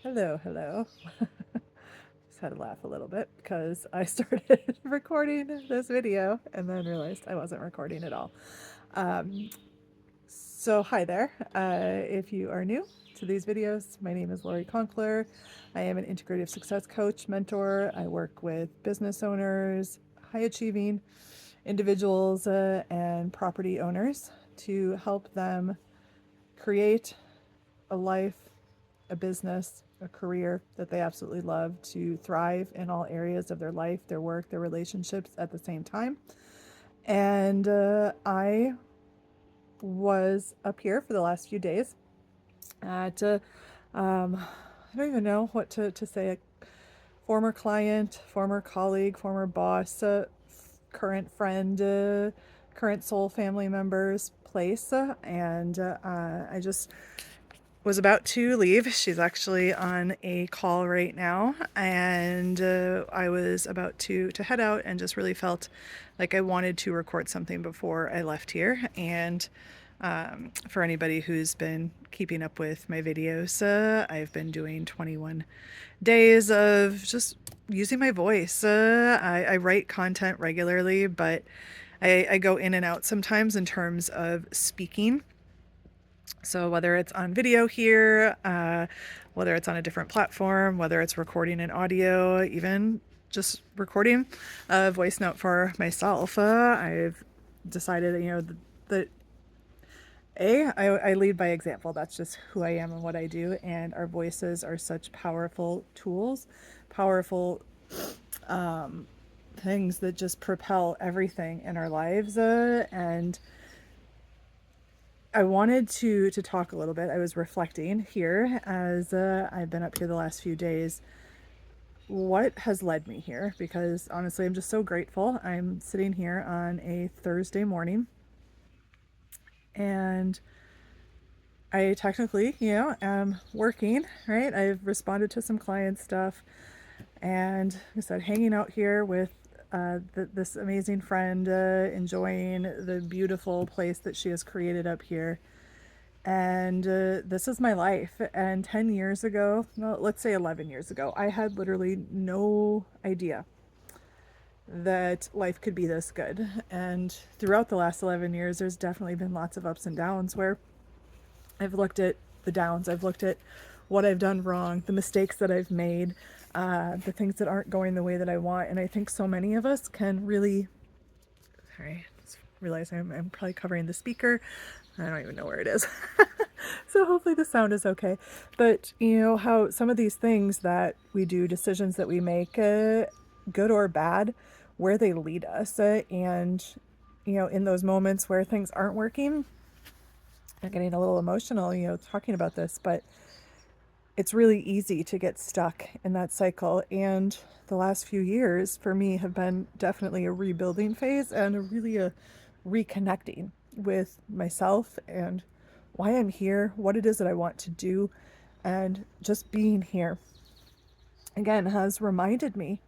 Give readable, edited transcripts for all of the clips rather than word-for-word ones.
Hello. Just had to laugh a little bit because I started recording this video and then realized I wasn't recording at all. Um, so, hi there. If you are new to these videos, my name is Lori Conkler. I am an integrative success coach, mentor. I work with business owners, high achieving individuals, and property owners to help them create a life, a business, a career that they absolutely love, to thrive in all areas of their life, their work, their relationships at the same time. And I was up here for the last few days at, I don't even know what to say, a former client, former colleague, former boss, current friend, current soul family member's place. And I just was about to leave. She's actually on a call right now, and I was about to head out, and just really felt like I wanted to record something before I left here. And for anybody who's been keeping up with my videos, I've been doing 21 days of just using my voice. I write content regularly, but I go in and out sometimes in terms of speaking. So whether it's on video here, whether it's on a different platform, whether it's recording an audio, even just recording a voice note for myself, I've decided, that I lead by example. That's just who I am and what I do. And our voices are such powerful tools, powerful things that just propel everything in our lives. And I wanted to talk a little bit. I was reflecting here as I've been up here the last few days. What has led me here? Because honestly, I'm just so grateful. I'm sitting here on a Thursday morning, and I technically, am working, right? I've responded to some client stuff, and like I said, hanging out here with this amazing friend, enjoying the beautiful place that she has created up here. And this is my life. And 10 years ago, well, let's say 11 years ago, I had literally no idea that life could be this good. And throughout the last 11 years, there's definitely been lots of ups and downs where I've looked at the downs, I've looked at what I've done wrong, the mistakes that I've made, the things that aren't going the way that I want. And I think so many of us can really, sorry, just realize I'm probably covering the speaker. I don't even know where it is. So hopefully the sound is okay. But how some of these things that we do, decisions that we make, good or bad, where they lead us. And in those moments where things aren't working, I'm getting a little emotional, talking about this, but it's really easy to get stuck in that cycle. And the last few years for me have been definitely a rebuilding phase, and really a reconnecting with myself and why I'm here, what it is that I want to do. And just being here again has reminded me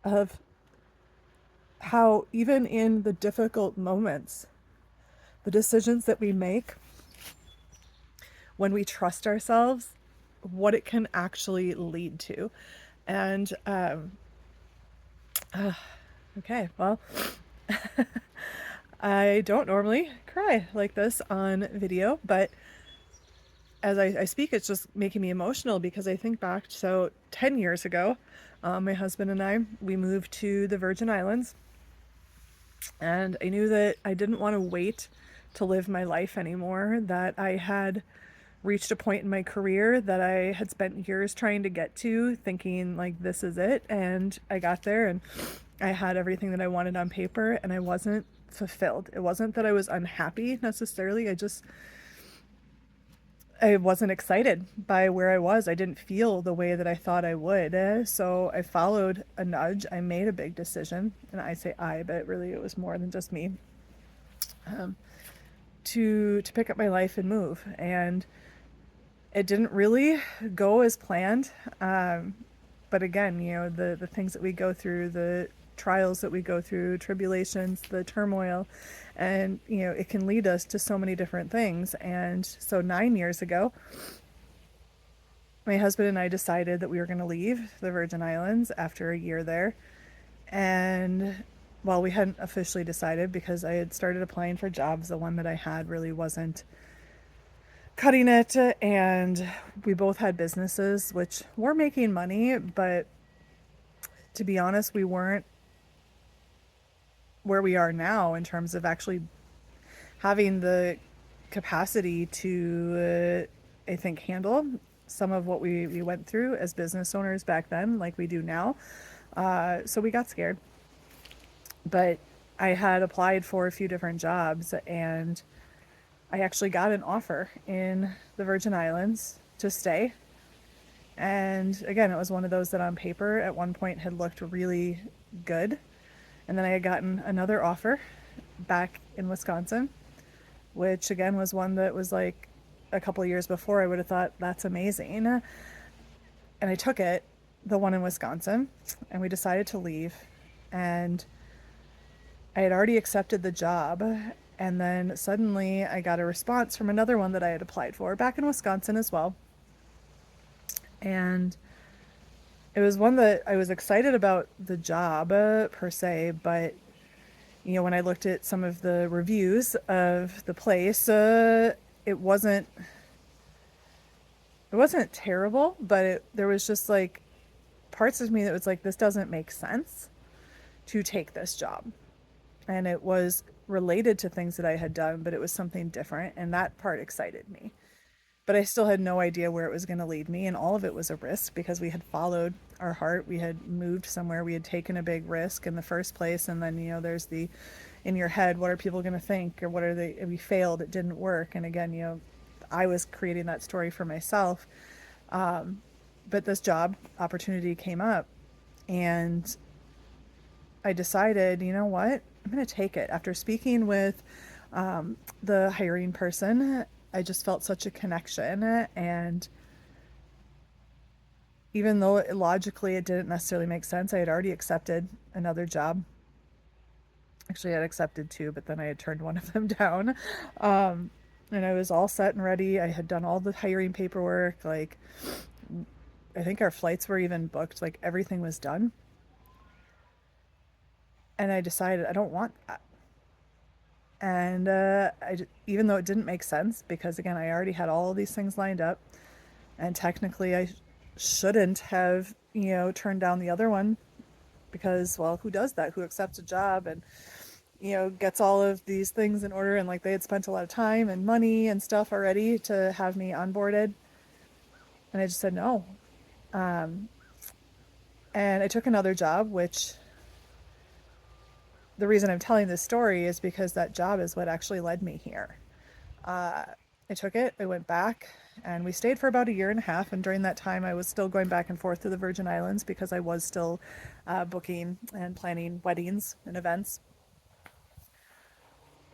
of how, even in the difficult moments, the decisions that we make when we trust ourselves, what it can actually lead to. And okay, well, I don't normally cry like this on video, but as I speak, it's just making me emotional because I think back. So 10 years ago, my husband and I, we moved to the Virgin Islands, and I knew that I didn't want to wait to live my life anymore, that I had reached a point in my career that I had spent years trying to get to, thinking like this is it. And I got there and I had everything that I wanted on paper, and I wasn't fulfilled. It wasn't that I was unhappy necessarily. I wasn't excited by where I was. I didn't feel the way that I thought I would. So I followed a nudge. I made a big decision, and I say I, but really it was more than just me, to pick up my life and move. And it didn't really go as planned. But again, the things that we go through, the trials that we go through, tribulations, the turmoil, and it can lead us to so many different things. And so 9 years ago, my husband and I decided that we were going to leave the Virgin Islands after a year there. And well, we hadn't officially decided because I had started applying for jobs. The one that I had really wasn't cutting it. And we both had businesses which were making money, but to be honest, we weren't where we are now in terms of actually having the capacity to, I think, handle some of what we went through as business owners back then, like we do now. So we got scared. But I had applied for a few different jobs, and I actually got an offer in the Virgin Islands to stay. And again, it was one of those that on paper at one point had looked really good. And then I had gotten another offer back in Wisconsin, which again was one that was like a couple of years before I would have thought that's amazing. And I took it, the one in Wisconsin, and we decided to leave. And I had already accepted the job. And then suddenly I got a response from another one that I had applied for back in Wisconsin as well. And it was one that I was excited about the job per se, but you know, when I looked at some of the reviews of the place, it wasn't terrible, but there was just like parts of me that was like, this doesn't make sense to take this job. And it was related to things that I had done, but it was something different, and that part excited me. But I still had no idea where it was going to lead me, and all of it was a risk because we had followed our heart. We had moved somewhere. We had taken a big risk in the first place, and then, you know, there's the in your head, what are people going to think, or what are they, we failed, it didn't work. And again, you know, I was creating that story for myself. But this job opportunity came up, and I decided, you know what, I'm going to take it. After speaking with the hiring person, I just felt such a connection. And even though logically it didn't necessarily make sense, I had already accepted another job. Actually, I had accepted two, but then I had turned one of them down. And I was all set and ready. I had done all the hiring paperwork. Like, I think our flights were even booked. Like, everything was done. And I decided I don't want that. And even though it didn't make sense, because again, I already had all of these things lined up, and technically I shouldn't have, you know, turned down the other one, because, well, who does that? Who accepts a job and, you know, gets all of these things in order, and like they had spent a lot of time and money and stuff already to have me onboarded. And I just said no. And I took another job, which the reason I'm telling this story is because that job is what actually led me here. I took it, I went back, and we stayed for about a year and a half. And during that time, I was still going back and forth to the Virgin Islands because I was still booking and planning weddings and events.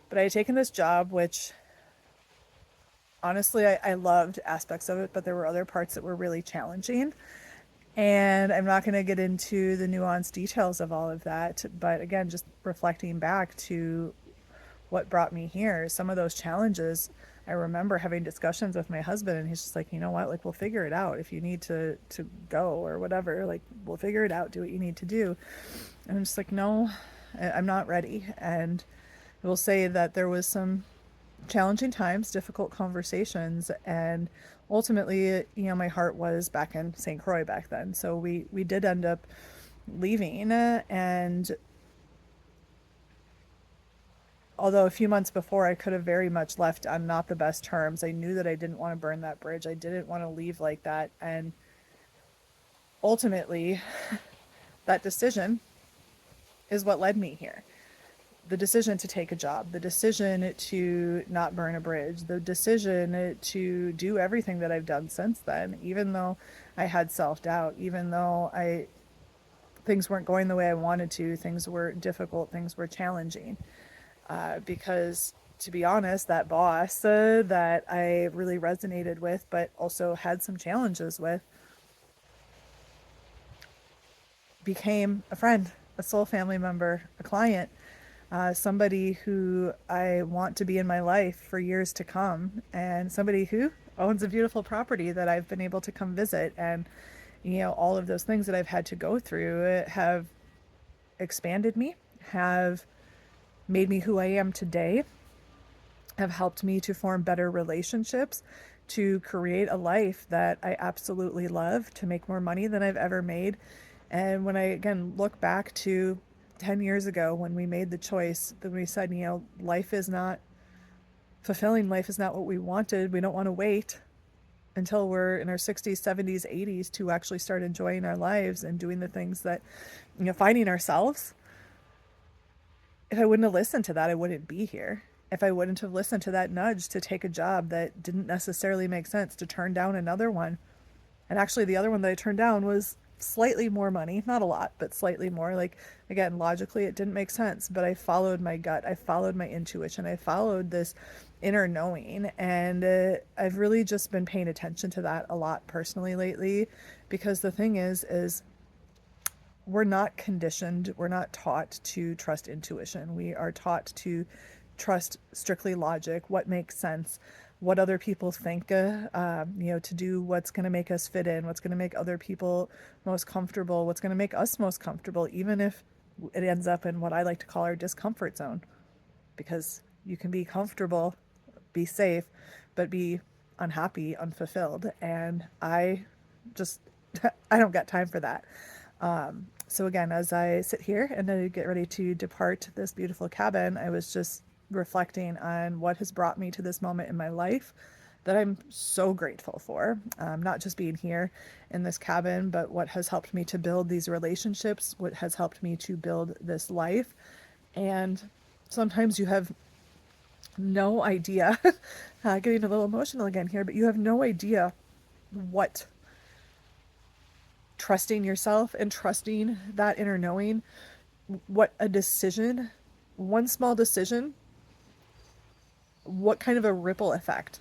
But I had taken this job, which honestly, I loved aspects of it, but there were other parts that were really challenging. And I'm not going to get into the nuanced details of all of that. But again, just reflecting back to what brought me here, some of those challenges, I remember having discussions with my husband, and he's just like, you know what, like, we'll figure it out. If you need to go or whatever, like, we'll figure it out, do what you need to do. And I'm just like, no, I'm not ready. And I will say that there was some challenging times, difficult conversations, and ultimately, you know, my heart was back in St. Croix back then. So we did end up leaving, and although a few months before I could have very much left on not the best terms, I knew that I didn't want to burn that bridge. I didn't want to leave like that. And ultimately, that decision is what led me here. The decision to take a job, the decision to not burn a bridge, the decision to do everything that I've done since then, even though I had self-doubt, even though things weren't going the way I wanted to, things were difficult, things were challenging. Because to be honest, that boss that I really resonated with, but also had some challenges with, became a friend, a soul family member, a client, somebody who I want to be in my life for years to come, and somebody who owns a beautiful property that I've been able to come visit. And, all of those things that I've had to go through have expanded me, have made me who I am today, have helped me to form better relationships, to create a life that I absolutely love, to make more money than I've ever made. And when I again look back to 10 years ago when we made the choice, that we said, life is not fulfilling, life is not what we wanted, we don't want to wait until we're in our 60s, 70s, 80s to actually start enjoying our lives and doing the things that, finding ourselves. If I wouldn't have listened to that, I wouldn't be here. If I wouldn't have listened to that nudge to take a job that didn't necessarily make sense, to turn down another one. And actually, the other one that I turned down was slightly more money, not a lot, but slightly more. Like, again, logically, it didn't make sense, but I followed my gut. I followed my intuition. I followed this inner knowing. And I've really just been paying attention to that a lot personally lately, because the thing is we're not conditioned, we're not taught to trust intuition. We are taught to trust strictly logic, what makes sense, what other people think, to do what's going to make us fit in, what's going to make other people most comfortable, what's going to make us most comfortable, even if it ends up in what I like to call our discomfort zone. Because you can be comfortable, be safe, but be unhappy, unfulfilled. And I just, I don't got time for that. So again, as I sit here and I get ready to depart this beautiful cabin, I was just reflecting on what has brought me to this moment in my life that I'm so grateful for. Not just being here in this cabin, but what has helped me to build these relationships, what has helped me to build this life. And sometimes you have no idea, getting a little emotional again here, but you have no idea what trusting yourself and trusting that inner knowing, what a decision, one small decision, what kind of a ripple effect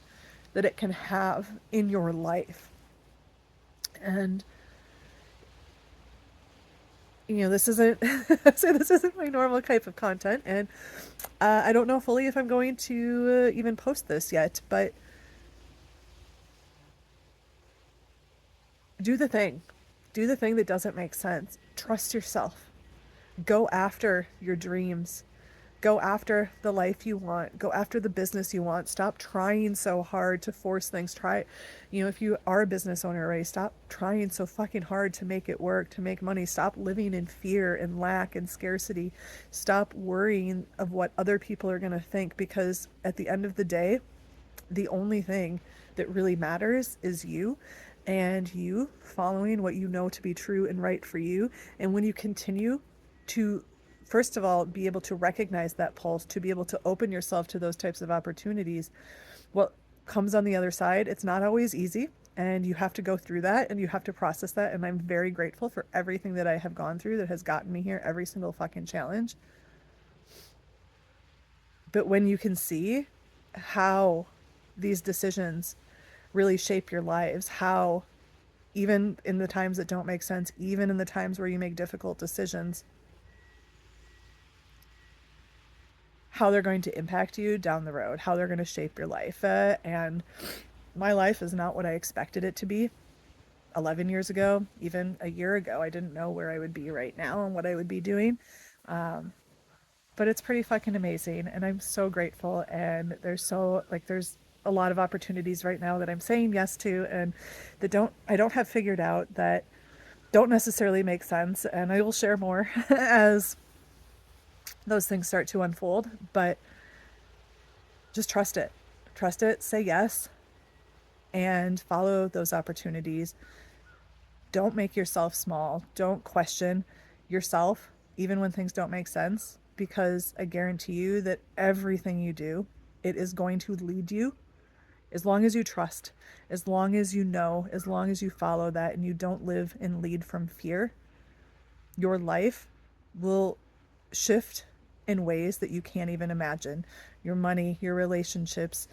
that it can have in your life. And this isn't so this isn't my normal type of content, and I don't know fully if I'm going to even post this yet, but do the thing. Do the thing that doesn't make sense. Trust yourself. Go after your dreams. Go after the life you want. Go after the business you want. Stop trying so hard to force things. Try, if you are a business owner already, stop trying so fucking hard to make it work, to make money. Stop living in fear and lack and scarcity. Stop worrying of what other people are going to think, because at the end of the day, the only thing that really matters is you, and you following what you know to be true and right for you. And when you continue to, first of all, be able to recognize that pulse, to be able to open yourself to those types of opportunities, what comes on the other side, it's not always easy. And you have to go through that and you have to process that. And I'm very grateful for everything that I have gone through that has gotten me here, every single fucking challenge. But when you can see how these decisions really shape your lives, how even in the times that don't make sense, even in the times where you make difficult decisions, how they're going to impact you down the road, how they're going to shape your life. And my life is not what I expected it to be 11 years ago, even a year ago. I didn't know where I would be right now and what I would be doing. But it's pretty fucking amazing. And I'm so grateful. And there's a lot of opportunities right now that I'm saying yes to, and that I don't have figured out, that don't necessarily make sense. And I will share more as those things start to unfold, but just trust it, say yes, and follow those opportunities. Don't make yourself small. Don't question yourself, even when things don't make sense, because I guarantee you that everything you do, it is going to lead you. As long as you trust, as long as you know, as long as you follow that and you don't live and lead from fear, your life will shift in ways that you can't even imagine. Your money, your relationships,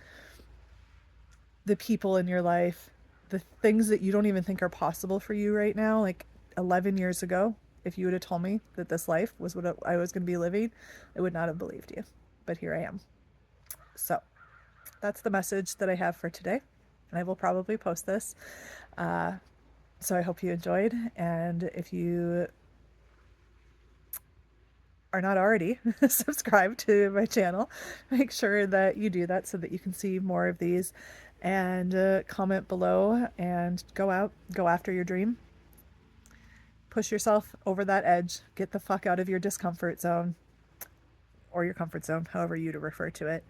the people in your life, the things that you don't even think are possible for you right now. Like 11 years ago, if you would have told me that this life was what I was going to be living, I would not have believed you. But here I am. So that's the message that I have for today. and I will probably post this. So I hope you enjoyed, and if you are not already subscribed to my channel, make sure that you do that so that you can see more of these, and comment below and go after your dream. Push yourself over that edge, get the fuck out of your discomfort zone or your comfort zone, however you to refer to it,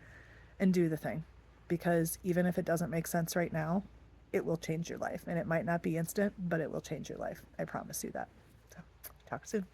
and do the thing. Because even if it doesn't make sense right now, it will change your life. And it might not be instant, but it will change your life. I promise you that. So, talk soon.